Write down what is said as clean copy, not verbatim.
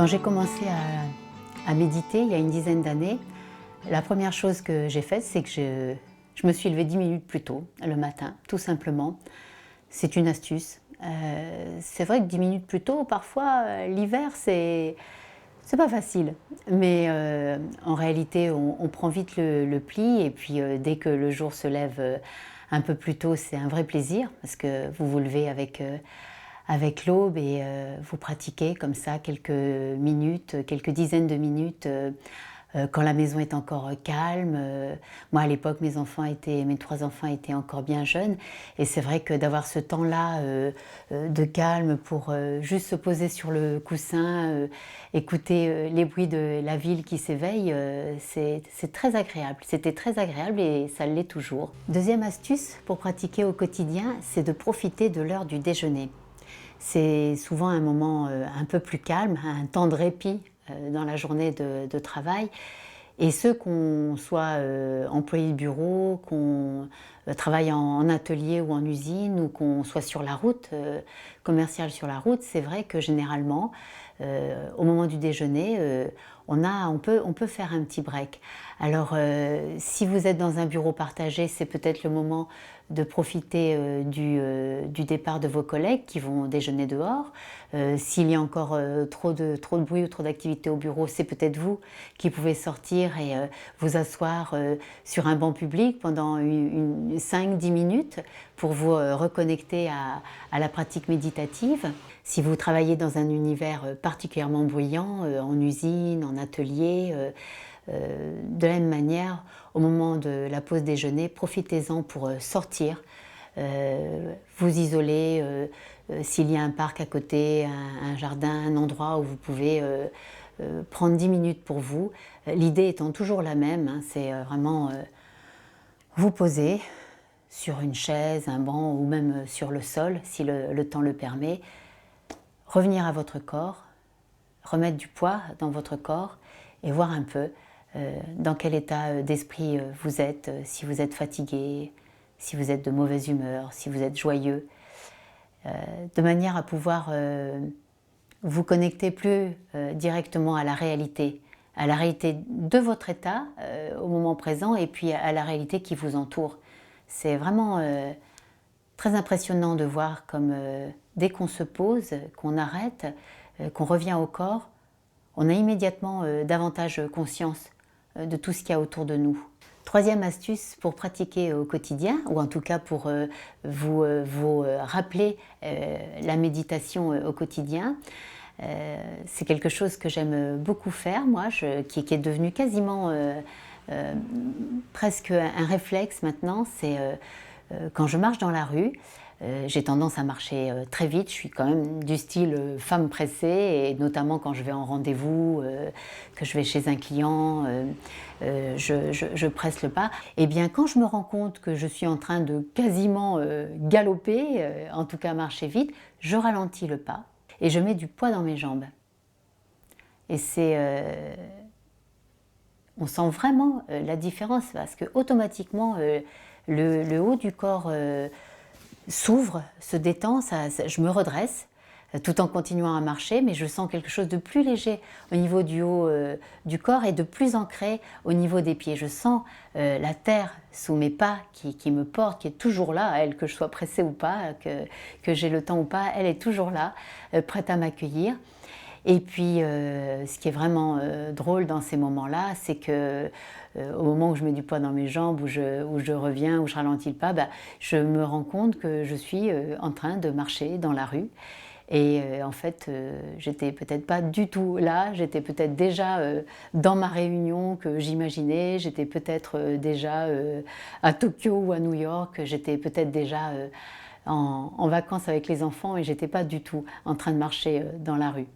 Quand j'ai commencé à méditer il y a une dizaine d'années, la première chose que j'ai faite, c'est que je me suis levée 10 minutes plus tôt le matin, tout simplement. C'est une astuce. C'est vrai que 10 minutes plus tôt, parfois, l'hiver, c'est pas facile. Mais en réalité, on prend vite le pli et puis dès que le jour se lève un peu plus tôt, c'est un vrai plaisir parce que vous vous levez avec l'aube et vous pratiquez comme ça quelques minutes, quelques dizaines de minutes quand la maison est encore calme. Moi à l'époque mes 3 enfants étaient encore bien jeunes et c'est vrai que d'avoir ce temps-là de calme pour juste se poser sur le coussin, écouter les bruits de la ville qui s'éveille, c'est très agréable. C'était très agréable et ça l'est toujours. Deuxième astuce pour pratiquer au quotidien, c'est de profiter de l'heure du déjeuner. C'est souvent un moment un peu plus calme, un temps de répit dans la journée de travail. Et ceux qu'on soit employé de bureau, qu'on travaille en atelier ou en usine, ou qu'on soit sur la route, commercial sur la route, c'est vrai que généralement, au moment du déjeuner, on peut faire un petit break. Alors, si vous êtes dans un bureau partagé, c'est peut-être le moment de profiter du départ de vos collègues qui vont déjeuner dehors. S'il y a encore trop de bruit ou trop d'activité au bureau, c'est peut-être vous qui pouvez sortir et vous asseoir sur un banc public pendant 5-10 minutes pour vous reconnecter à la pratique méditative. Si vous travaillez dans un univers particulièrement bruyant, en usine, en atelier, de la même manière, au moment de la pause déjeuner, profitez-en pour sortir, vous isoler, s'il y a un parc à côté, un jardin, un endroit où vous pouvez prendre 10 minutes pour vous. L'idée étant toujours la même, hein, c'est vraiment vous poser sur une chaise, un banc ou même sur le sol, si le temps le permet, revenir à votre corps, remettre du poids dans votre corps et voir un peu dans quel état d'esprit vous êtes, si vous êtes fatigué, si vous êtes de mauvaise humeur, si vous êtes joyeux, de manière à pouvoir vous connecter plus directement à la réalité de votre état au moment présent et puis à la réalité qui vous entoure. C'est vraiment très impressionnant de voir comme dès qu'on se pose, qu'on arrête, qu'on revient au corps, on a immédiatement davantage conscience de tout ce qu'il y a autour de nous. Troisième astuce pour pratiquer au quotidien, ou en tout cas pour vous rappeler la méditation au quotidien, c'est quelque chose que j'aime beaucoup faire, moi, qui est devenu quasiment presque un réflexe maintenant, c'est quand je marche dans la rue, j'ai tendance à marcher très vite, je suis quand même du style femme pressée, et notamment quand je vais en rendez-vous, que je vais chez un client, je presse le pas. Et bien quand je me rends compte que je suis en train de quasiment galoper, en tout cas marcher vite, je ralentis le pas et je mets du poids dans mes jambes. Et on sent vraiment la différence parce que automatiquement le haut du corps s'ouvre, se détend, je me redresse tout en continuant à marcher, mais je sens quelque chose de plus léger au niveau du haut du corps et de plus ancré au niveau des pieds. Je sens la terre sous mes pas qui me porte, qui est toujours là, elle, que je sois pressée ou pas, que j'ai le temps ou pas, elle est toujours là, prête à m'accueillir. Et puis, ce qui est vraiment drôle dans ces moments-là, c'est que au moment où je mets du poids dans mes jambes, où je reviens, où je ralentis le pas, je me rends compte que je suis en train de marcher dans la rue. Et en fait, j'étais peut-être pas du tout là, j'étais peut-être déjà dans ma réunion que j'imaginais, j'étais peut-être déjà à Tokyo ou à New York, j'étais peut-être déjà en vacances avec les enfants et j'étais pas du tout en train de marcher dans la rue.